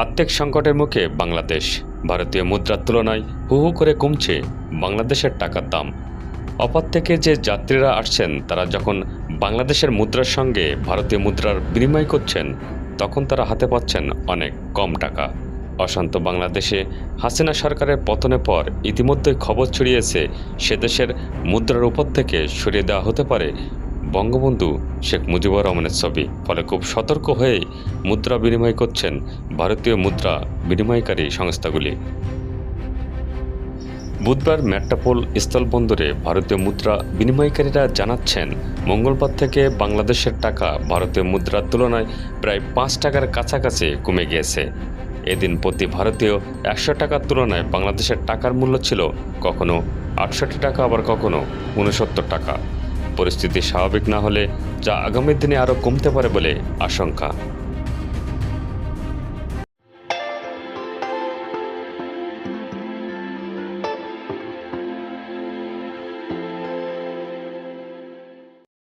আর্থিক সংকটের মুখে বাংলাদেশ। ভারতীয় মুদ্রার তুলনায় হু হু করে কমছে বাংলাদেশের টাকার দাম। অপর থেকে যে যাত্রীরা আসছেন তারা যখন বাংলাদেশের মুদ্রার সঙ্গে ভারতীয় মুদ্রার বিনিময় করছেন, তখন তারা হাতে পাচ্ছেন অনেক কম টাকা। অশান্ত বাংলাদেশে হাসিনা সরকারের পতনের পর ইতিমধ্যেই খবর ছড়িয়েছে সে দেশের মুদ্রার উপর থেকে সরিয়ে দেওয়া হতে পারে বঙ্গবন্ধু শেখ মুজিবুর রহমানের ছবি। ফলে খুব সতর্ক হয়ে মুদ্রা বিনিময় করছেন ভারতীয় মুদ্রা বিনিময়কারী সংস্থাগুলি। বুধবার মেট্রোপোল স্থলবন্দরে ভারতীয় মুদ্রা বিনিময়কারীরা জানাচ্ছেন, মঙ্গলবার থেকে বাংলাদেশের টাকা ভারতীয় মুদ্রার তুলনায় প্রায় ৫ টাকার কাছাকাছি কমে গিয়েছে। এদিন প্রতি ভারতীয় ১০০ টাকার তুলনায় বাংলাদেশের টাকার মূল্য ছিল কখনো ৬৮ টাকা, আবার কখনো ৬৯ টাকা। পরিস্থিতি স্বাভাবিক না হলে যা আগামী দিনে আরও কমতে পারে বলে আশঙ্কা।